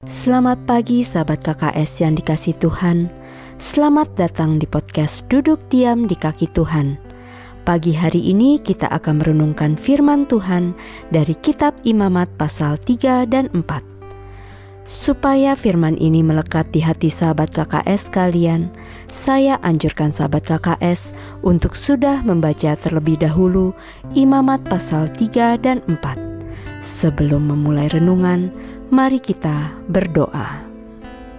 Selamat pagi sahabat KKS yang dikasihi Tuhan. Selamat datang di podcast Duduk Diam di Kaki Tuhan. Pagi hari ini kita akan merenungkan firman Tuhan dari kitab Imamat pasal 3 dan 4. Supaya firman ini melekat di hati sahabat KKS kalian, saya anjurkan sahabat KKS untuk sudah membaca terlebih dahulu Imamat pasal 3 dan 4. Sebelum memulai renungan, mari kita berdoa.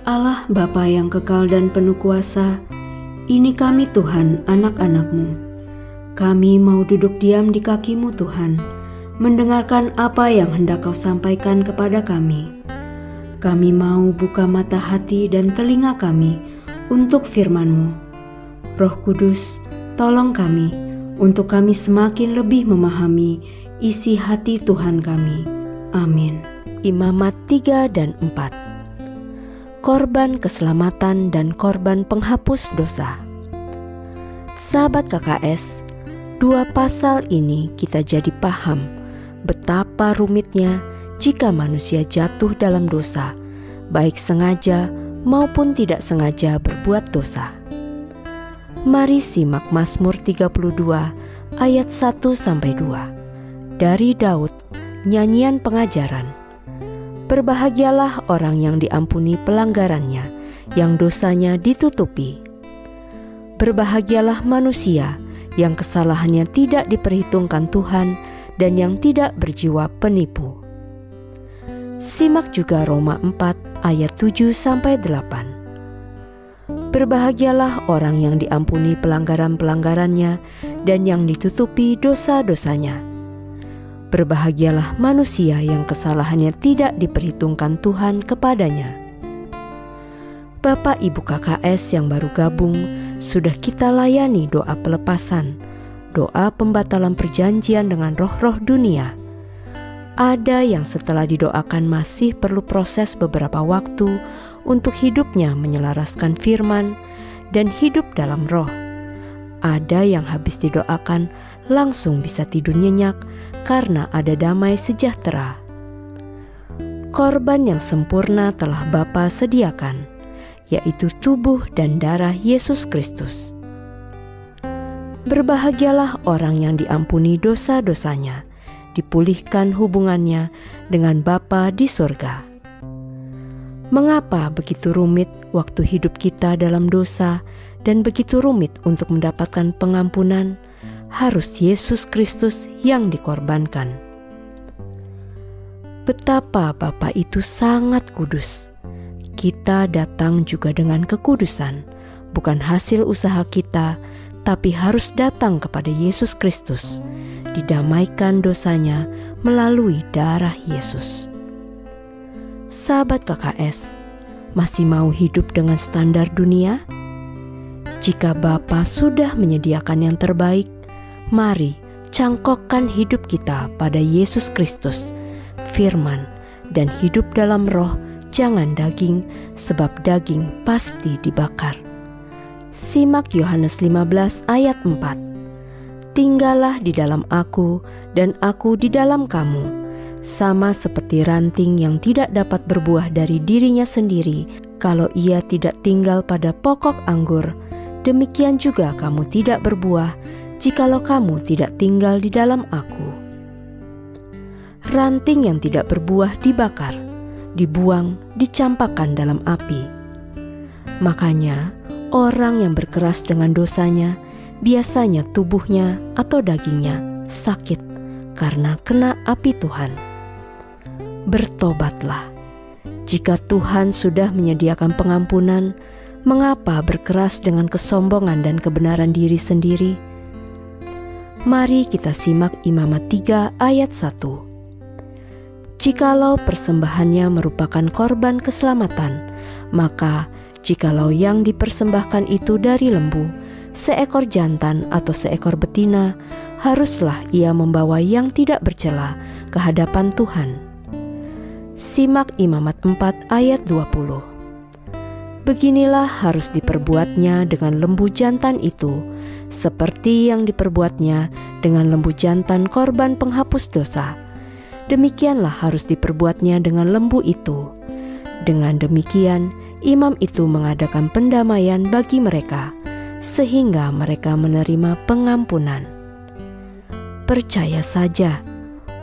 Allah Bapa yang kekal dan penuh kuasa, ini kami Tuhan, anak-anak-Mu. Kami mau duduk diam di kaki-Mu Tuhan, mendengarkan apa yang hendak Kau sampaikan kepada kami. Kami mau buka mata hati dan telinga kami untuk firman-Mu. Roh Kudus, tolong kami untuk kami semakin lebih memahami isi hati Tuhan kami. Amin. Imamat 3 dan 4. Korban keselamatan dan korban penghapus dosa. Sahabat KKS, dua pasal ini kita jadi paham betapa rumitnya jika manusia jatuh dalam dosa, baik sengaja maupun tidak sengaja berbuat dosa. Mari simak Mazmur 32 ayat 1-2 dari Daud, nyanyian pengajaran. Berbahagialah orang yang diampuni pelanggarannya, yang dosanya ditutupi. Berbahagialah manusia yang kesalahannya tidak diperhitungkan Tuhan dan yang tidak berjiwa penipu. Simak juga Roma 4 ayat 7-8. Berbahagialah orang yang diampuni pelanggaran-pelanggarannya dan yang ditutupi dosa-dosanya. Berbahagialah manusia yang kesalahannya tidak diperhitungkan Tuhan kepadanya. Bapak Ibu KKS yang baru gabung, sudah kita layani doa pelepasan, doa pembatalan perjanjian dengan roh-roh dunia. Ada yang setelah didoakan masih perlu proses beberapa waktu untuk hidupnya menyelaraskan firman dan hidup dalam roh. Ada yang habis didoakan langsung bisa tidur nyenyak karena ada damai sejahtera. Korban yang sempurna telah Bapa sediakan, yaitu tubuh dan darah Yesus Kristus. Berbahagialah orang yang diampuni dosa-dosanya, dipulihkan hubungannya dengan Bapa di surga. Mengapa begitu rumit waktu hidup kita dalam dosa dan begitu rumit untuk mendapatkan pengampunan? Harus Yesus Kristus yang dikorbankan. Betapa Bapa itu sangat kudus. Kita datang juga dengan kekudusan, bukan hasil usaha kita, tapi harus datang kepada Yesus Kristus, didamaikan dosanya melalui darah Yesus. Sahabat KKS, masih mau hidup dengan standar dunia? Jika Bapa sudah menyediakan yang terbaik, mari cangkokkan hidup kita pada Yesus Kristus, firman, dan hidup dalam roh, jangan daging, sebab daging pasti dibakar. Simak Yohanes 15 ayat 4. Tinggallah di dalam aku, dan aku di dalam kamu. Sama seperti ranting yang tidak dapat berbuah dari dirinya sendiri, kalau ia tidak tinggal pada pokok anggur, demikian juga kamu tidak berbuah, jikalau kamu tidak tinggal di dalam aku. Ranting yang tidak berbuah dibakar, dibuang, dicampakkan dalam api. Makanya, orang yang berkeras dengan dosanya, biasanya tubuhnya atau dagingnya sakit karena kena api Tuhan. Bertobatlah. Jika Tuhan sudah menyediakan pengampunan, mengapa berkeras dengan kesombongan dan kebenaran diri sendiri? Mari kita simak Imamat 3 ayat 1. Jikalau persembahannya merupakan korban keselamatan, maka jikalau yang dipersembahkan itu dari lembu, seekor jantan atau seekor betina, haruslah ia membawa yang tidak bercela ke hadapan Tuhan. Simak Imamat 4 ayat 20. Beginilah harus diperbuatnya dengan lembu jantan itu, seperti yang diperbuatnya dengan lembu jantan korban penghapus dosa. Demikianlah harus diperbuatnya dengan lembu itu. Dengan demikian, imam itu mengadakan pendamaian bagi mereka, sehingga mereka menerima pengampunan. Percaya saja,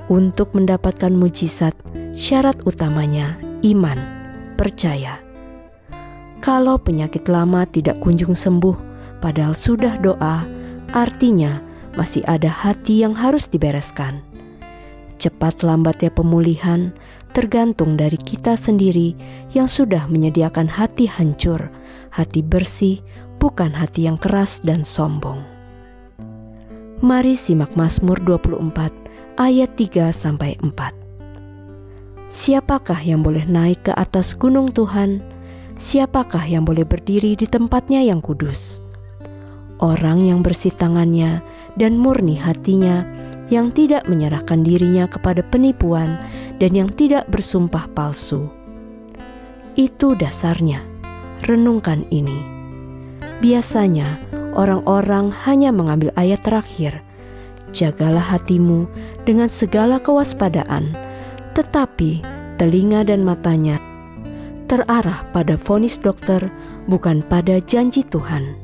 untuk mendapatkan mujizat, syarat utamanya iman, percaya. Kalau penyakit lama tidak kunjung sembuh, padahal sudah doa, artinya masih ada hati yang harus dibereskan. Cepat lambatnya pemulihan tergantung dari kita sendiri yang sudah menyediakan hati hancur, hati bersih, bukan hati yang keras dan sombong. Mari simak Mazmur 24 ayat 3-4. Siapakah yang boleh naik ke atas gunung Tuhan? Siapakah yang boleh berdiri di tempatnya yang kudus? Orang yang bersih tangannya dan murni hatinya, yang tidak menyerahkan dirinya kepada penipuan dan yang tidak bersumpah palsu. Itu dasarnya. Renungkan ini. Biasanya orang-orang hanya mengambil ayat terakhir, jagalah hatimu dengan segala kewaspadaan, tetapi telinga dan matanya terarah pada vonis dokter, bukan pada janji Tuhan.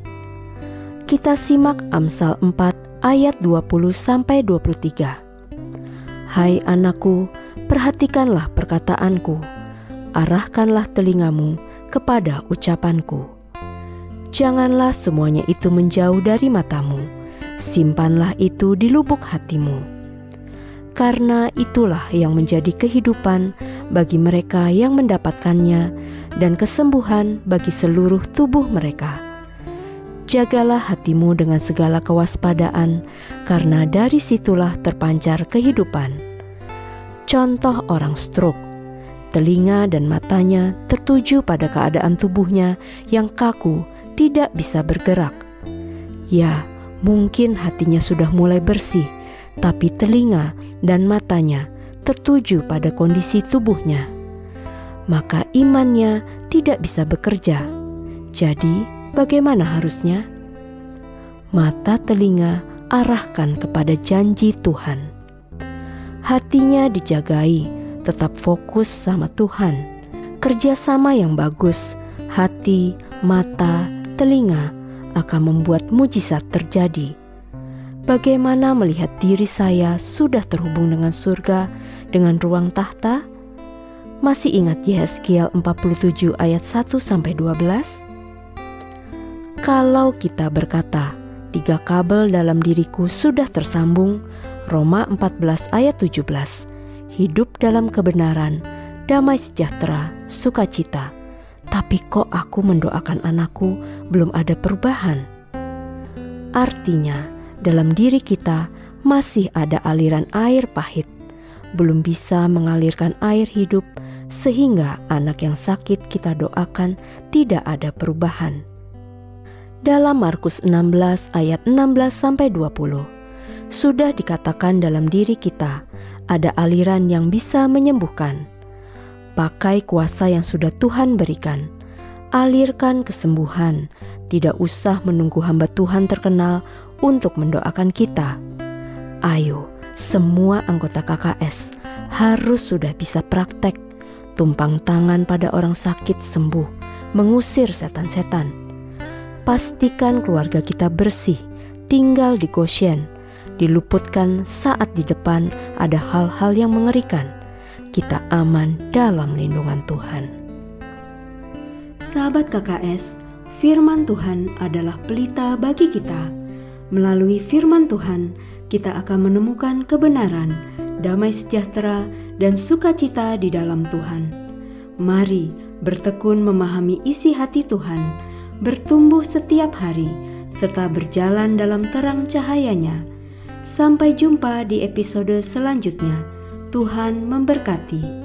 Kita simak Amsal 4 ayat 20-23. Hai anakku, perhatikanlah perkataanku, arahkanlah telingamu kepada ucapanku. Janganlah semuanya itu menjauh dari matamu, simpanlah itu di lubuk hatimu. Karena itulah yang menjadi kehidupan bagi mereka yang mendapatkannya dan kesembuhan bagi seluruh tubuh mereka. Jagalah hatimu dengan segala kewaspadaan, karena dari situlah terpancar kehidupan. Contoh orang stroke, telinga dan matanya tertuju pada keadaan tubuhnya yang kaku, tidak bisa bergerak. Ya, mungkin hatinya sudah mulai bersih, tapi telinga dan matanya tertuju pada kondisi tubuhnya. Maka imannya tidak bisa bekerja. Jadi, bagaimana harusnya? Mata telinga arahkan kepada janji Tuhan. Hatinya dijagai, tetap fokus sama Tuhan. Kerjasama yang bagus, hati, mata, telinga akan membuat mujizat terjadi. Bagaimana melihat diri saya sudah terhubung dengan surga, dengan ruang tahta? Masih ingat Yehezkiel 47 ayat 1-12? Kalau kita berkata, 3 kabel dalam diriku sudah tersambung, Roma 14 ayat 17, hidup dalam kebenaran, damai sejahtera, sukacita, tapi kok aku mendoakan anakku belum ada perubahan? Artinya, dalam diri kita masih ada aliran air pahit, belum bisa mengalirkan air hidup, sehingga anak yang sakit kita doakan tidak ada perubahan. Dalam Markus 16 ayat 16-20, sudah dikatakan dalam diri kita ada aliran yang bisa menyembuhkan. Pakai kuasa yang sudah Tuhan berikan, alirkan kesembuhan, tidak usah menunggu hamba Tuhan terkenal untuk mendoakan kita. Ayo, semua anggota KKS harus sudah bisa praktek, tumpang tangan pada orang sakit sembuh, mengusir setan-setan. Pastikan keluarga kita bersih, tinggal di Goshen, diluputkan saat di depan ada hal-hal yang mengerikan. Kita aman dalam lindungan Tuhan. Sahabat KKS, firman Tuhan adalah pelita bagi kita. Melalui firman Tuhan, kita akan menemukan kebenaran, damai sejahtera, dan sukacita di dalam Tuhan. Mari bertekun memahami isi hati Tuhan, bertumbuh setiap hari, serta berjalan dalam terang cahaya-Nya. Sampai jumpa di episode selanjutnya. Tuhan memberkati.